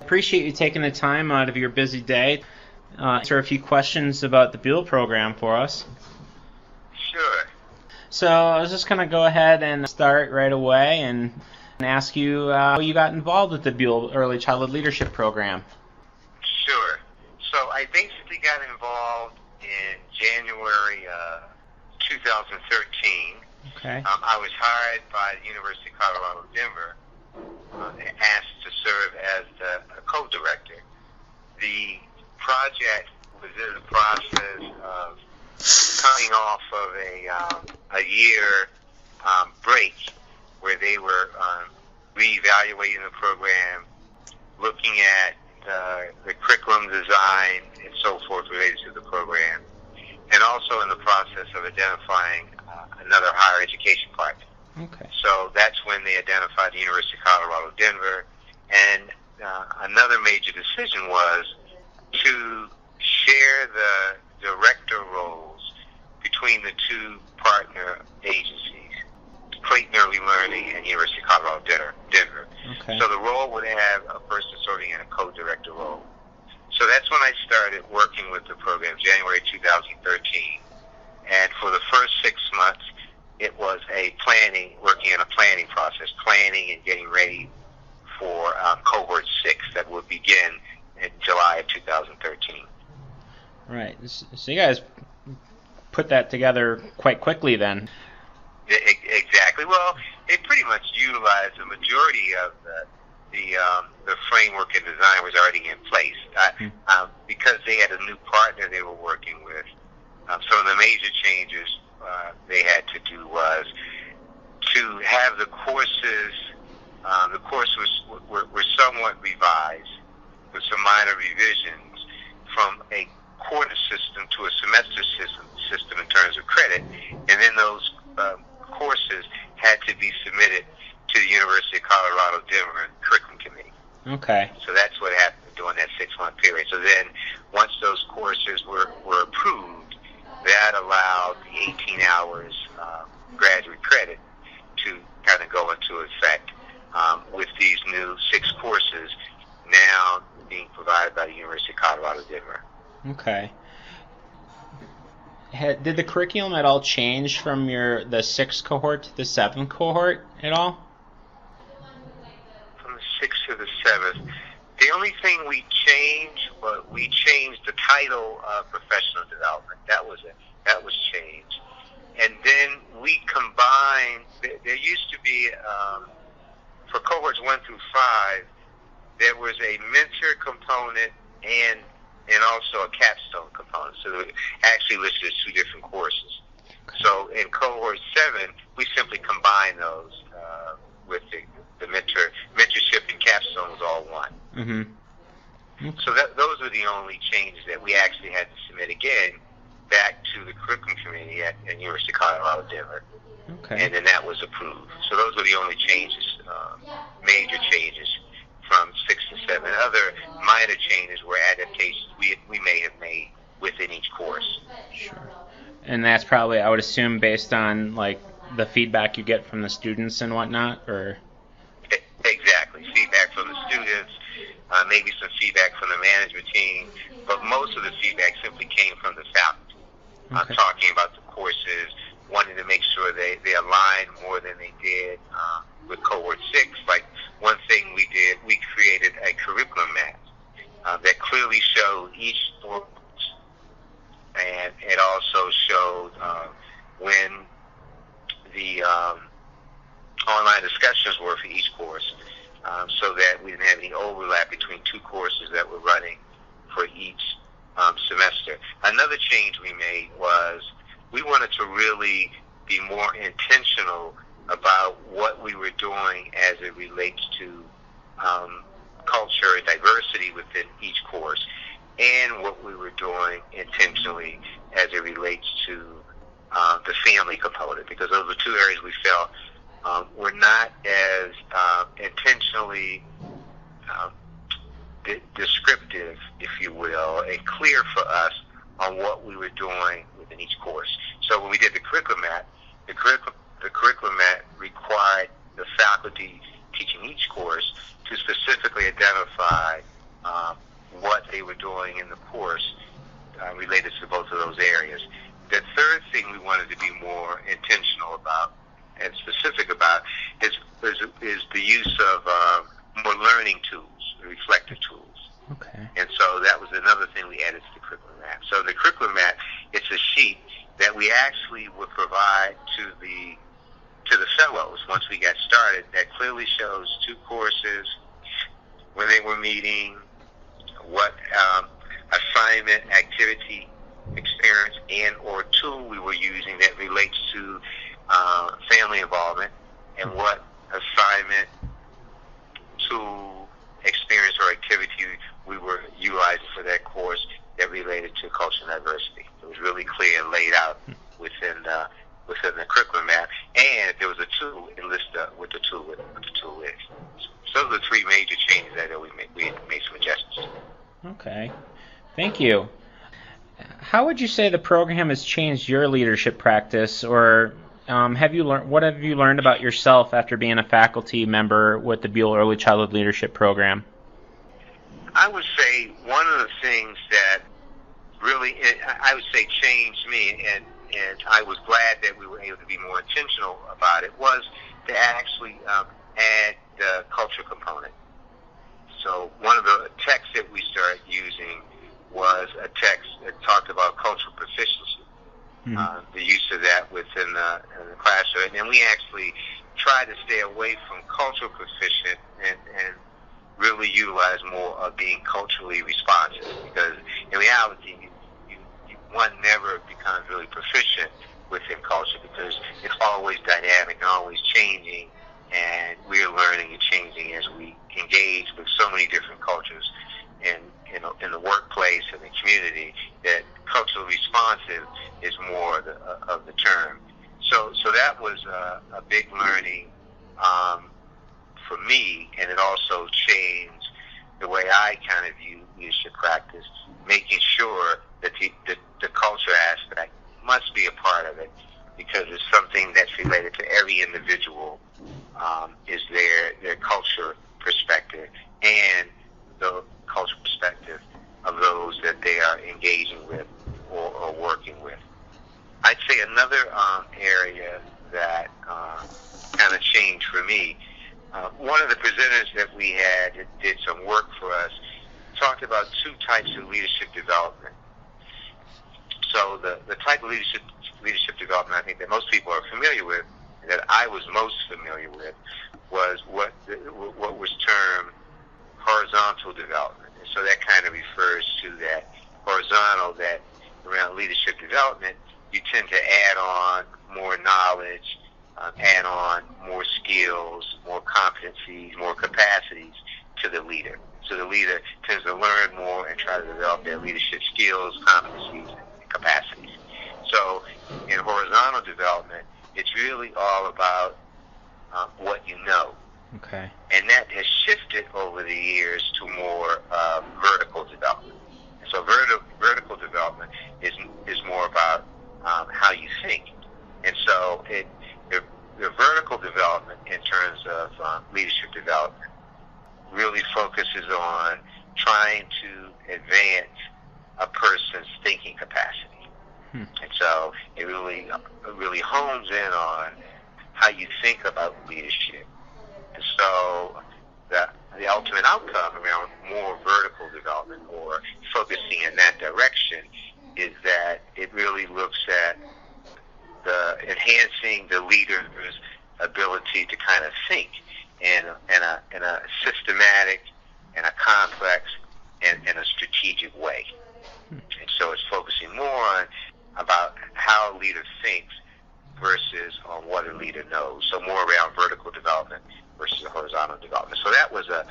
Appreciate you taking the time out of your busy day to answer a few questions about the Buell program for us. Sure. So I was just going to go ahead and start right away and ask you how you got involved with the Buell Early Childhood Leadership Program. Sure. So I basically got involved in January 2013. Okay. I was hired by the University of Colorado, Denver, asked to serve as a co-director. The project was in the process of coming off of a year break where they were reevaluating the program, looking at the curriculum design and so forth related to the program, and also in the process of identifying another higher education partner. Okay. So that's when they identified the University of Colorado, Denver, and another major decision was to share the director roles between the two partner agencies, Clayton Early Learning and University of Colorado, Denver. Okay. So the role would have a person serving in a co-director role. So that's when I started working with the program, January 2013. And for the first 6 months, it was working in a planning process, planning and getting ready for cohort 6 that would begin in July of 2013. Right. So you guys put that together quite quickly then. Exactly. Well, they pretty much utilized the majority of the framework and design was already in place. Because they had a new partner they were working with, some of the major changes they had to do was to have the courses. The courses were somewhat revised with some minor revisions from a quarter system to a semester system in terms of credit, and then those courses had to be submitted to the University of Colorado Denver Curriculum Committee. Okay. So that's what happened during that 6-month period. So then, once those courses were approved, that allowed the 18 hours graduate credit to kind of go into effect with these new 6 courses now being provided by the University of Colorado Denver. Okay. Did the curriculum at all change from the 6th cohort to the 7th cohort at all? From the 6th to the 7th, the only thing we changed the title of professional development. That was changed, and then we combined. There used to be for cohorts 1 through 5, there was a mentor component and also a capstone component. So they actually listed as 2 different courses. So in cohort 7, we simply combined those with the mentorship and capstone was all one. Mm-hmm. Okay. So those were the only changes that we actually had to submit again back to the curriculum committee at University of Colorado Denver. Okay. And then that was approved. So those were the only changes, major changes from 6 to 7. Other minor changes were adaptations we may have made within each course. Sure. And that's probably, I would assume, based on like the feedback you get from the students and whatnot, or? Exactly. Feedback from the students, maybe some feedback from the management team, but most of the feedback simply came from the faculty, talking about the courses, wanting to make sure they aligned more than they did with cohort 6. Like one thing we did, we created a curriculum map that clearly showed each course, and it also showed when the online discussions were for each course, so that we didn't have any overlap between 2 courses that were running for each semester. Another change we made was we wanted to really be more intentional about what we were doing as it relates to culture and diversity within each course, and what we were doing intentionally as it relates to the family component, because those were 2 areas we felt were not as intentionally descriptive, if you will, and clear for us on what we were doing within each course. So when we did the curriculum map, the curriculum map required the faculty teaching each course to specifically identify what they were doing in the course related to both of those areas. The third thing we wanted to be more intentional about and specific about is the use of more learning tools, reflective tools. Okay. And so that was another thing we added to the curriculum map. So the curriculum map, it's a sheet that we actually would provide to the fellows once we got started that clearly shows 2 courses, when they were meeting, what assignment, activity, experience, and or tool we were using that relates to family involvement, and what assignment, tool, experience, or activity we were utilizing for that course that related to cultural diversity. It was really clear and laid out within the curriculum map, and if there was a tool, it listed what the tool is. So those are the 3 major changes that we made some adjustments. Okay, thank you. How would you say the program has changed your leadership practice, or what have you learned about yourself after being a faculty member with the Buell Early Childhood Leadership Program? I would say one of the things that really, I would say, changed me, and I was glad that we were able to be more intentional about it, was to actually add the cultural component. So one of the texts that we started using was a text that talked about cultural proficiency, the use of that within the classroom. And we actually tried to stay away from cultural proficient and really utilize more of being culturally responsive, because in reality, one never becomes really proficient within culture because it's always dynamic and always changing, and we're learning and changing as we engage with so many different cultures in the workplace and the community, that culturally responsive is more of the term. So that was a big learning for me, and it also changed the way I kind of view leadership practice, making sure that the culture aspect must be a part of it, because it's something that's related to every individual, is their culture perspective and the cultural perspective of those that they are engaging with or working with. I'd say another area that kind of changed for me, one of the presenters that we had that did some work for us talked about 2 types of leadership development. So the type of leadership development I think that most people are familiar with, and that I was most familiar with, was what was termed horizontal development. And so that kind of refers to that horizontal, that around leadership development, you tend to add on more knowledge, add on more skills, more competencies, more capacities to the leader. So the leader tends to learn more and try to develop their leadership skills, competencies, and capacities. So in horizontal development, it's really all about what you know. Okay. And that has shifted over the years to more vertical development. So vertical development is more about how you think. And so the vertical development in terms of leadership development really focuses on trying to advance a person's thinking capacity. And so it really hones in on how you think about leadership. And so the ultimate outcome around more vertical development, or focusing in that direction, is that it really looks at enhancing the leader's ability to kind of think in a systematic and a complex and a strategic way. And so it's focusing more on about how a leader thinks versus on what a leader knows. So more around vertical development versus a horizontal development. So that was a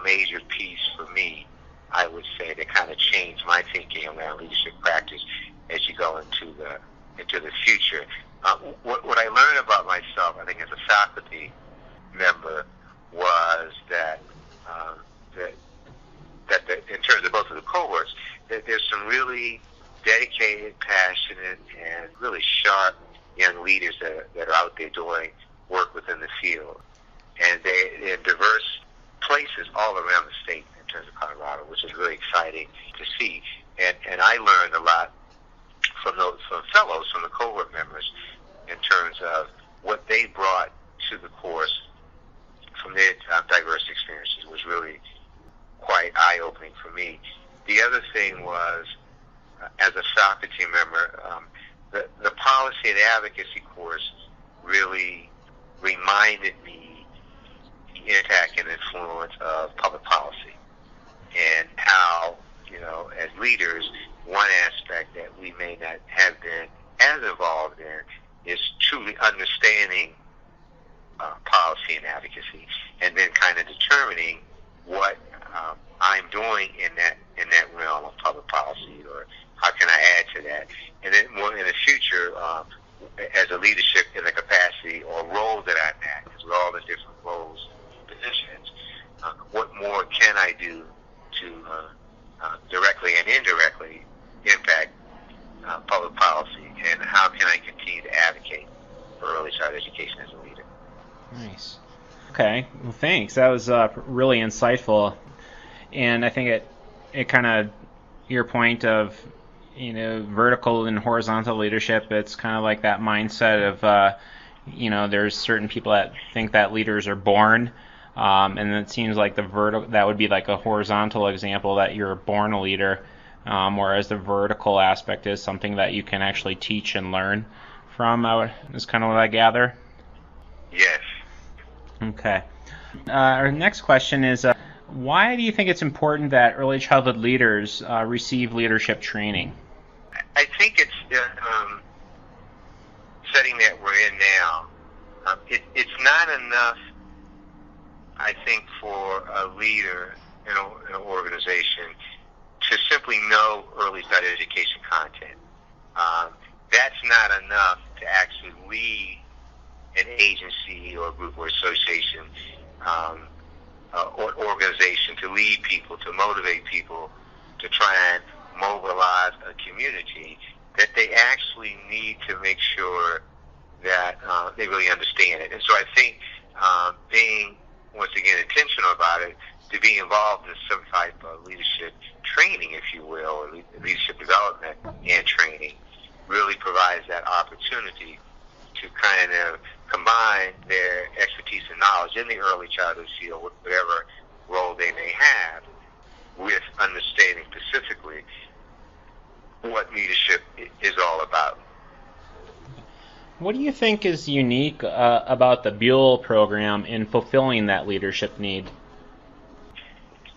major piece for me, I would say, that kind of changed my thinking around leadership practice as you go into the future. What I learned about myself, I think, as a faculty member, was that in terms of both of the cohorts, that there's some really dedicated, passionate, and really sharp young leaders that are out there doing work within the field. and they're in diverse places all around the state in terms of Colorado, which is really exciting to see. And I learned a lot from fellows, from the cohort members, in terms of what they brought to the course from their diverse experiences. Was really quite eye-opening for me. The other thing was, as a faculty member, the policy and advocacy course really reminded me the impact and influence of public policy, and how, as leaders, one aspect that we may not have been as involved in is truly understanding policy and advocacy, and then kind of determining what I'm doing in that realm of public policy, or how can I add to that. And then more in the future, as a leadership in the capacity or role that I'm at, because we're all in different roles, positions, what more can I do to directly and indirectly impact public policy, and how can I continue to advocate for early childhood education as a leader? Nice. Okay, well, thanks. That was really insightful, and I think it kind of, your point of, vertical and horizontal leadership, it's kind of like that mindset of, there's certain people that think that leaders are born, and it seems like that would be like a horizontal example, that you're born a leader, whereas the vertical aspect is something that you can actually teach and learn from, is kind of what I gather. Yes. Okay. Our next question is, why do you think it's important that early childhood leaders receive leadership training? I think it's setting that we're in now. It's not enough, I think, for a leader in an organization to simply know early childhood education content. That's not enough to actually lead an agency or group or association or organization, to lead people, to motivate people, to try and mobilize a community. That they actually need to make sure that they really understand it. And so I think being, once again, intentional about it, to be involved in some type of leadership training, if you will, or leadership development and training, really provides that opportunity to kind of combine their expertise and knowledge in the early childhood field, whatever role they may have, with understanding specifically what leadership is all about. What do you think is unique about the Buell program in fulfilling that leadership need?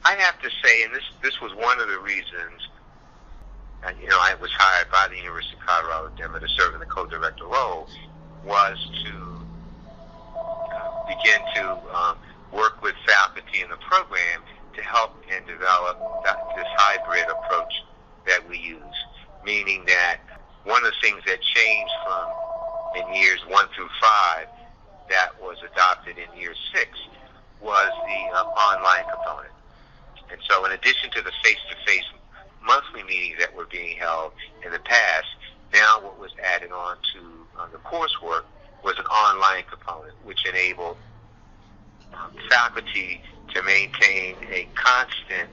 I have to say, and this was one of the reasons, I was hired by the University of Colorado Denver to serve in the co-director role, was to begin to work with faculty in the program to help and develop this hybrid approach that we use. Meaning that one of the things that changed from in years 1 through 5 that was adopted in year 6 was the online component. And so in addition to the face-to-face monthly meetings that were being held in the past, now what was added on to the coursework was an online component, which enabled faculty to maintain a constant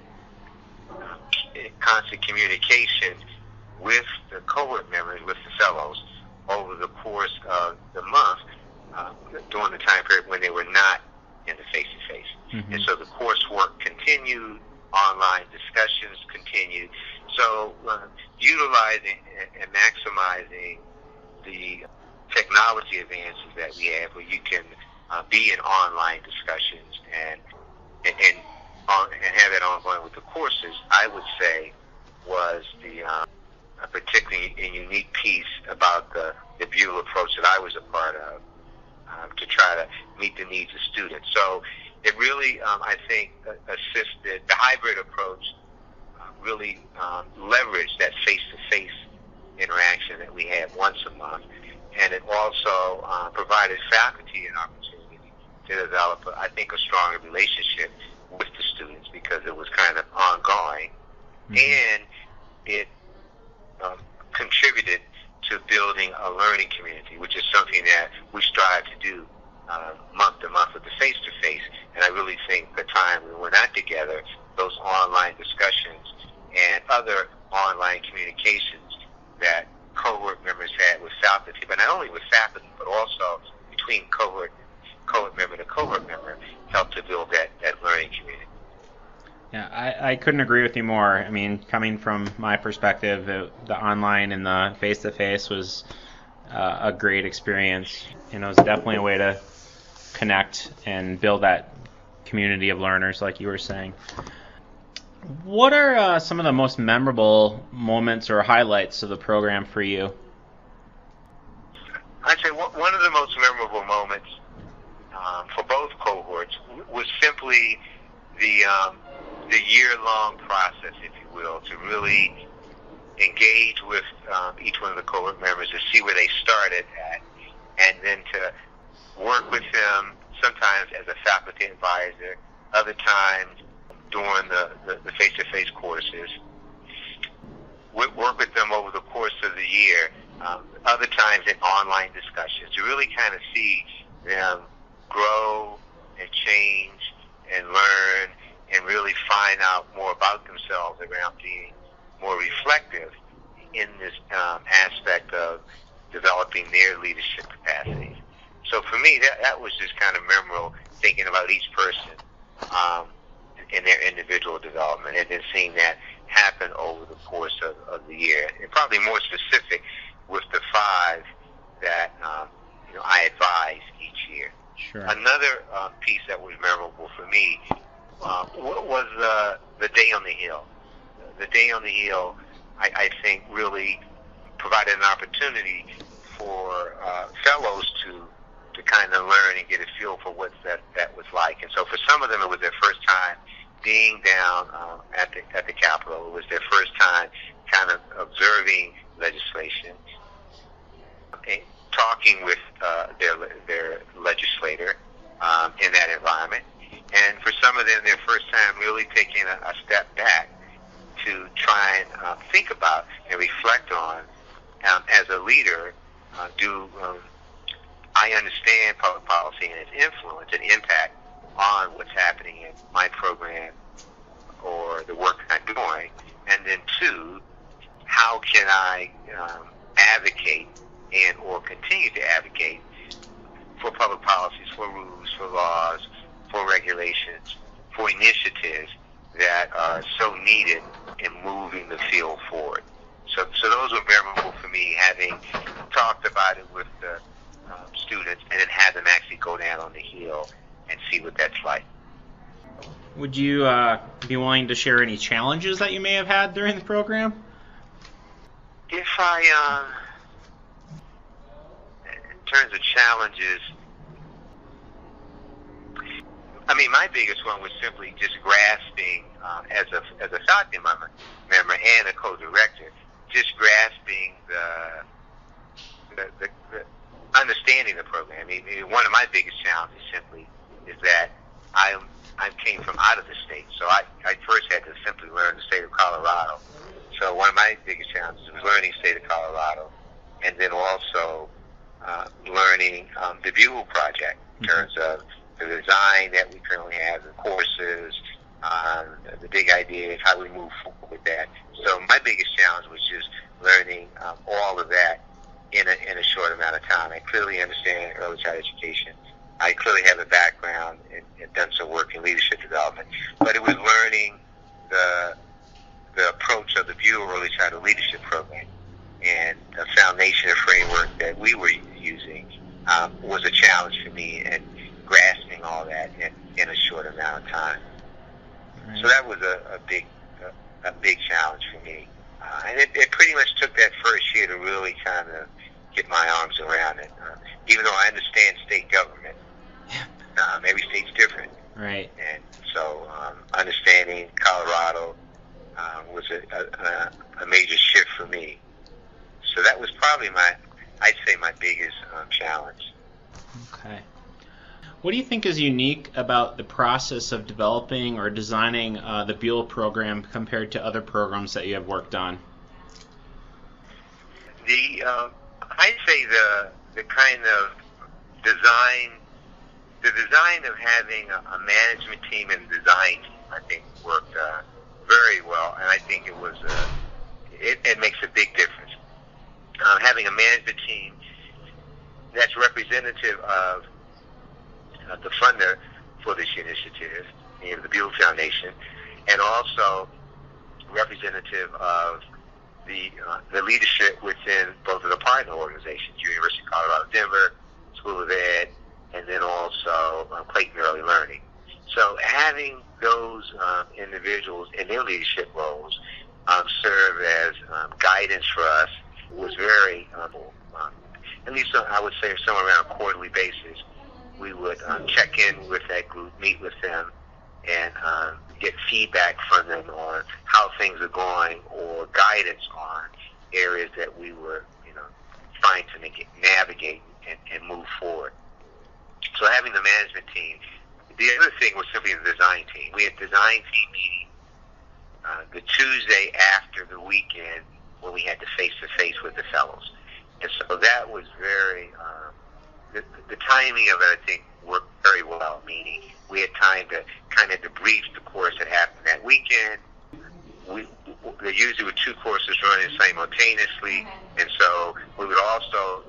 communication with the cohort members, with the fellows, over the course of the month, during the time period when they were not in the face-to-face. Mm-hmm. And so the coursework continued, online discussions continued. So utilizing and maximizing the technology advances that we have, where you can be in online discussions and have that ongoing with the courses, I would say was the particularly a unique piece about the Buell approach that I was a part of, to try to meet the needs of students. So it really, I think, assisted the hybrid approach, really leveraged that face-to-face interaction that we had once a month, and it also provided faculty an opportunity to develop, I think, a stronger relationship with the students, because it was kind of ongoing, and it contributed to building a learning community, which is something that we strive to do month to month with the face-to-face. online discussions and other online communications that cohort members had with faculty, but not only with faculty, but also between cohort member to cohort member, helped to build that learning community. Yeah, I couldn't agree with you more. I mean, coming from my perspective, the online and the face-to-face was a great experience. You know, it's definitely a way to connect and build that community of learners, like you were saying. What are some of the most memorable moments or highlights of the program for you? I'd say one of the most memorable moments for both cohorts was simply the year-long process, if you will, to really engage with each one of the cohort members to see where they started at, and then to work with them sometimes as a faculty advisor, other times during the face-to-face courses, work with them over the course of the year, other times in online discussions, to really kind of see them grow and change and learn and really find out more about themselves around being more reflective in this aspect of developing their leadership capacities. So for me, that was just kind of memorable, thinking about each person in their individual development, and then seeing that happen over the course of the year. And probably more specific with the 5 that I advise each year. Sure. Another piece that was memorable for me was the Day on the Hill. The Day on the Hill, I think, really provided an opportunity for fellows to kind of learn and get a feel for what that was like. And so for some of them, it was their first time being down at the Capitol. It was their first time kind of observing legislation, talking with their legislator in that environment. And for some of them, their first time really taking a step back to try and think about and reflect on, as a leader, I understand public policy and its influence and impact on what's happening in my program or the work I'm doing, and then 2, how can I advocate and or continue to advocate for public policies, for rules, for laws, for regulations, for initiatives that are so needed in moving the field forward. So those were memorable for me, having talked about it with the students and then have them actually go down on the Hill and see what that's like. Would you be willing to share any challenges that you may have had during the program? If in terms of challenges, I mean, my biggest one was simply just grasping, as a faculty member and a co-director, just grasping the understanding the program. I mean, one of my biggest challenges simply is that I came from out of the state, so I first had to simply learn the state of Colorado. So one of my biggest challenges was learning the state of Colorado, and then also learning the Buell project in terms of the design that we currently have, the courses, the big idea of how we move forward with that. So my biggest challenge was just learning all of that in a short amount of time. I clearly understand early childhood education. I clearly have a background and done some work in leadership development, but it was learning the approach of the Buell Early Childhood Leadership Program and the foundation and framework that we were using was a challenge for me, and grasping all that in a short amount of time. Right. So that was a big challenge for me, and it pretty much took that first year to really kind of get my arms around it. Even though I understand state government, every state's different. Right. And so understanding Colorado was a major shift for me. So that was probably I'd say my biggest challenge. Okay. What do you think is unique about the process of developing or designing the Buell program compared to other programs that you have worked on? I'd say the kind of design of having a management team and design team, I think, worked very well, and I think it was it makes a big difference. Having a management team that's representative of the funder for this initiative, the Buell Foundation, and also representative of the leadership within both of the partner organizations, University of Colorado Denver, School of Ed, and then also Clayton Early Learning. So having those individuals in their leadership roles serve as guidance for us was very helpful. At least I would say somewhere around a quarterly basis, we would check in with that group, meet with them, and get feedback from them on how things are going or guidance on areas that we were, trying to navigate and move forward. So having the management team. The other thing was simply the design team. We had design team meeting the Tuesday after the weekend when we had the face-to-face with the fellows. And so that was very, the timing of it, I think, worked very well, meaning we had time to kind of debrief the course that happened that weekend. There usually were two courses running simultaneously, and so we would also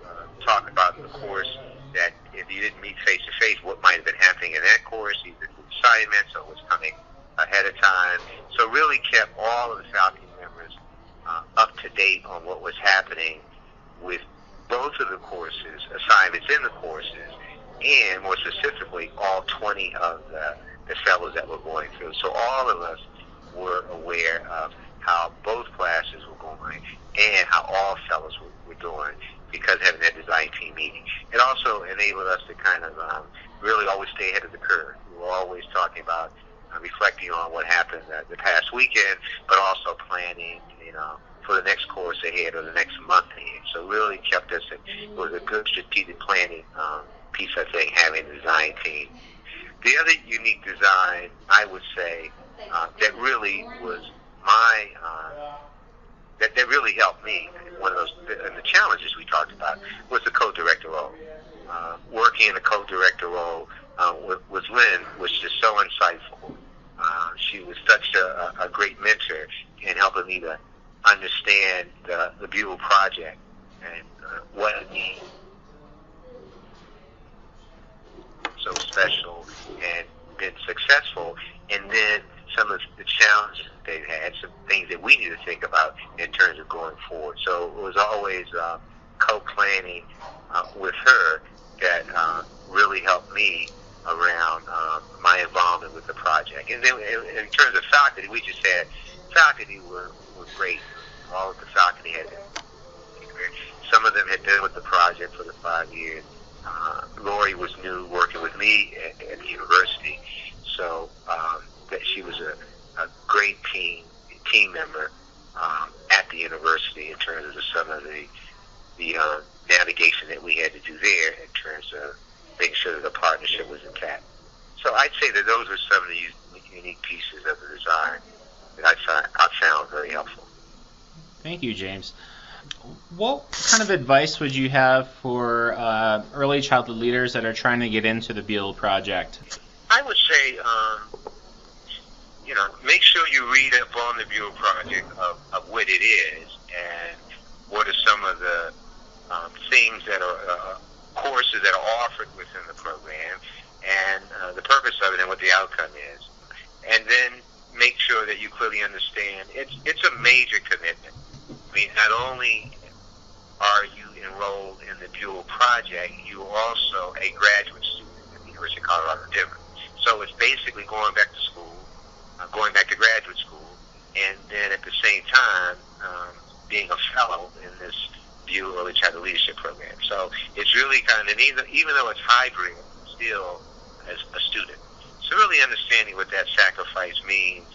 talk about the course that if you didn't meet face-to-face, what might have been happening in that course, either through assignments or was coming ahead of time. So really kept all of the faculty members up to date on what was happening with both of the courses, assignments in the courses, and more specifically, all 20 of the fellows that were going through. So all of us were aware of how both classes were going and how all fellows were doing, because having that design team meeting. It also enabled us to kind of really always stay ahead of the curve. We were always talking about reflecting on what happened the past weekend, but also planning, for the next course ahead or the next month ahead. So really kept us, it was a good strategic planning piece, I think, having the design team. The other unique design, I would say, that really was that really helped me, one of those, and the challenges we talked about, was the co-director role. Working in the co-director role with Lynn was just so insightful. She was such a great mentor in helping me to understand the Buell project and what it means so special and been successful, and then some of the challenges they've had, some things that we need to think about in terms of going forward. So it was always co-planning with her that really helped me around my involvement with the project. And then in terms of faculty, we just had, faculty were great. All of the faculty had been, some of them had been with the project for the 5 years. Lori was new, working with me at the university, so that she was a great team member at the university in terms of some of the navigation that we had to do there in terms of making sure that the partnership was intact. So I'd say that those are some of the unique pieces of the design that I found very helpful. Thank you, James. What kind of advice would you have for early childhood leaders that are trying to get into the Buell project? I would say, make sure you read up on the Buell project of what it is and what are some of the things that are courses that are offered within the program and the purpose of it and what the outcome is. And then make sure that you clearly understand it's a major commitment. I mean, not only are you enrolled in the Buell project, you are also a graduate student at the University of Colorado Denver. So it's basically going back to school, going back to graduate school, and then at the same time being a fellow in this Buell Early Childhood Leadership Program. So it's really kind of, even though it's hybrid, still as a student. So really understanding what that sacrifice means,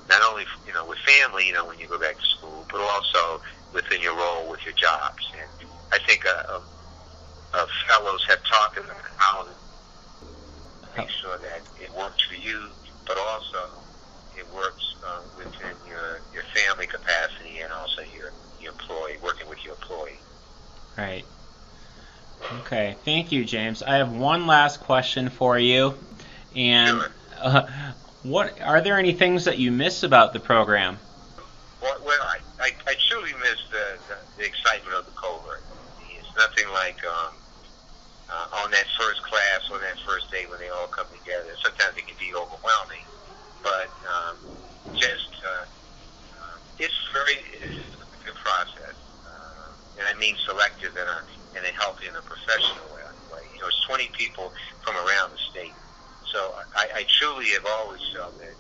not only with family, when you go back to school, but also within your role with your jobs. And I think fellows have talked about how to make sure that it works for you, but also it works within your family capacity and also your employee, working with your employee. Right. Okay. Thank you, James. I have one last question for you. And Sure. What are there any things that you miss about the program? Well, I truly miss the excitement of the cohort. It's nothing like on that first class or that first day when they all come together. Sometimes it can be overwhelming, but it's a good process, and I mean selective in a healthy and a professional way. It's 20 people from around the state, so I truly have always felt that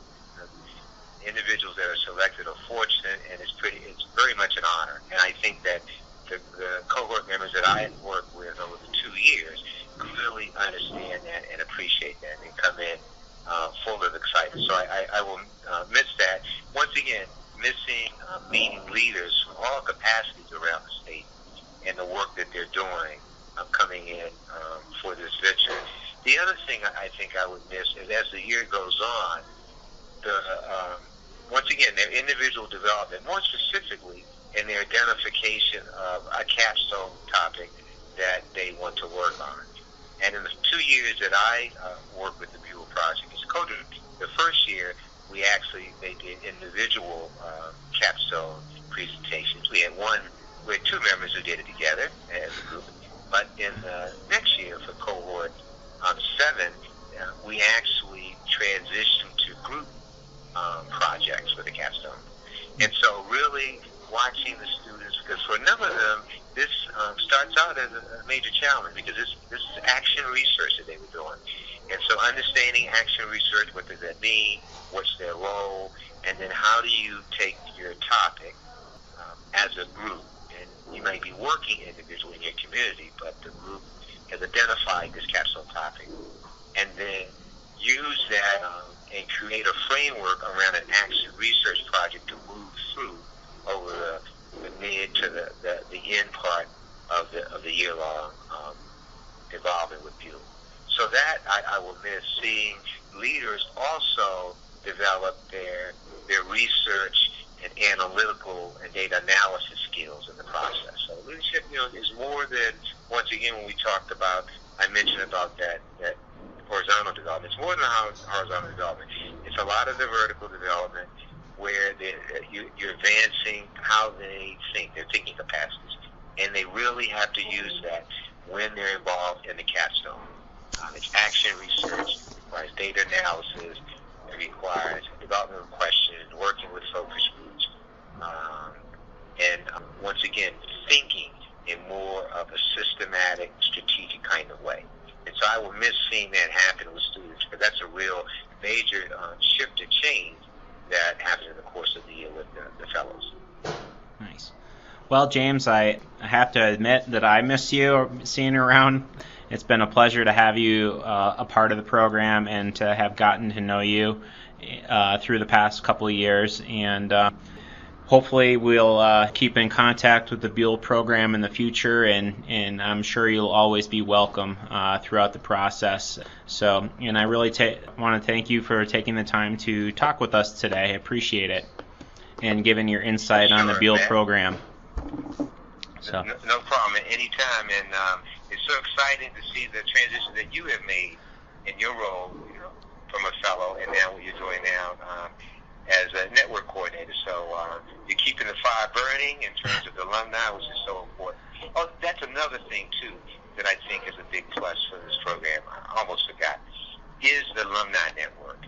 individuals that are selected are fortunate, and it's very much an honor. And I think that the cohort members that I worked with over the 2 years clearly understand that and appreciate that and come in full of excitement. So I will miss that. Once again, missing meeting leaders from all capacities around the state and the work that they're doing coming in for this venture. The other thing I think I would miss is as the year goes on, once again, their individual development, more specifically in their identification of a capstone topic that they want to work on. And in the 2 years that I worked with the Buell project as co-director, the first year they did individual capstone presentations. We had two members who did it together as a group. But in the next year for cohort 7, we actually transitioned to group projects for the capstone. And so really watching the students, because for a number of them, this starts out as a major challenge because this is action research that they were doing. And so understanding action research, what does that mean, what's their role, and then how do you take your topic as a group. And you may be working individually in your community, but the group has identified this capstone topic, and then use that and create a framework around an action research project to move through over the mid to the end part of the year-long involvement with Buell. So that I will miss, seeing leaders also develop their research and analytical and data analysis skills in the process. So leadership, is more than, once again, when we talked about, I mentioned about that horizontal development. It's more than horizontal development. It's a lot of the vertical development where you're advancing how they think, their thinking capacities. And they really have to use that when they're involved in the capstone. It's action research, it requires data analysis, it requires development of questions, working with focus groups, and once again, thinking in more of a systematic, strategic kind of way. And so I will miss seeing that happen with students, because that's a real major shift and change that happens in the course of the year with the fellows. Nice. Well, James, I have to admit that I miss you seeing you around. It's been a pleasure to have you a part of the program and to have gotten to know you through the past couple of years. And hopefully we'll keep in contact with the Buell program in the future, and I'm sure you'll always be welcome throughout the process. So, and I really want to thank you for taking the time to talk with us today. I appreciate it, and giving your insight on the Buell program. So. No problem, at any time, and it's so exciting to see the transition that you have made in your role, from a fellow, and now what you're doing now as a network coordinator. So you're keeping the fire burning in terms of the alumni, which is so important. Oh, that's another thing too that I think is a big plus for this program. I almost forgot, is the alumni network.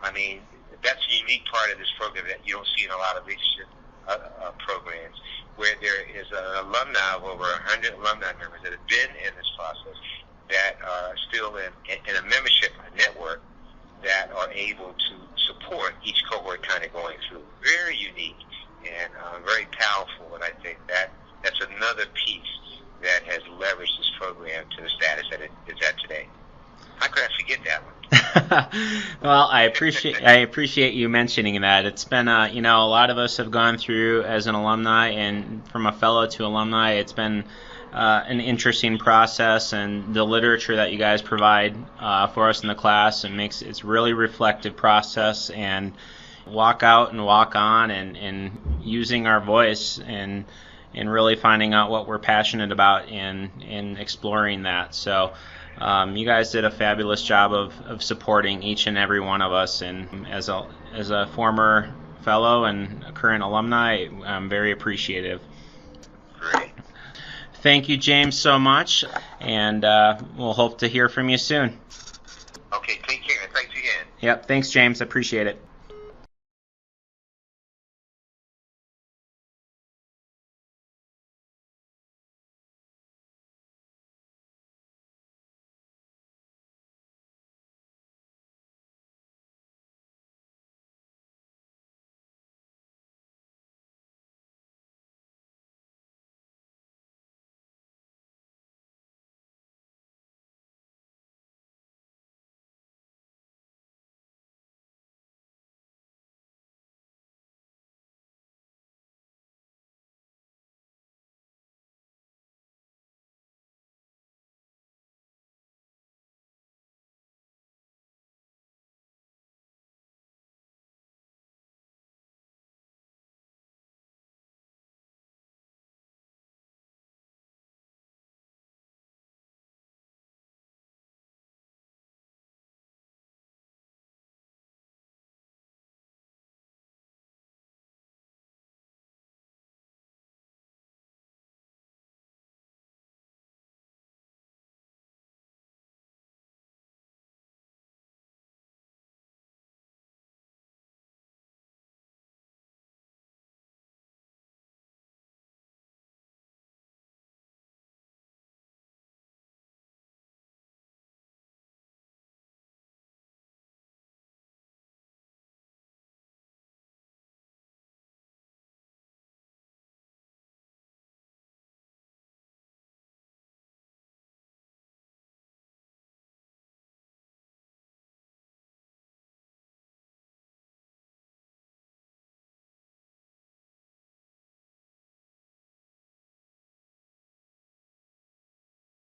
I mean, that's a unique part of this program that you don't see in a lot of leadership programs, where there is an alumni of over 100 alumni members that have been in this process that are still in a membership network that are able to support each cohort kind of going through. Very unique and very powerful, and I think that's another piece that has leveraged this program to the status that it is at today. How could I forget that one? Well, I appreciate you mentioning that. It's been a lot of us have gone through as an alumni, and from a fellow to alumni, it's been an interesting process, and the literature that you guys provide for us in the class, and it's really reflective process, and walk out and walk on, and using our voice and really finding out what we're passionate about and exploring that. So you guys did a fabulous job of supporting each and every one of us, and as a former fellow and a current alumni, I'm very appreciative. Great. Thank you, James, so much, and we'll hope to hear from you soon. Okay, take care. Thanks again. Yep, thanks, James. I appreciate it.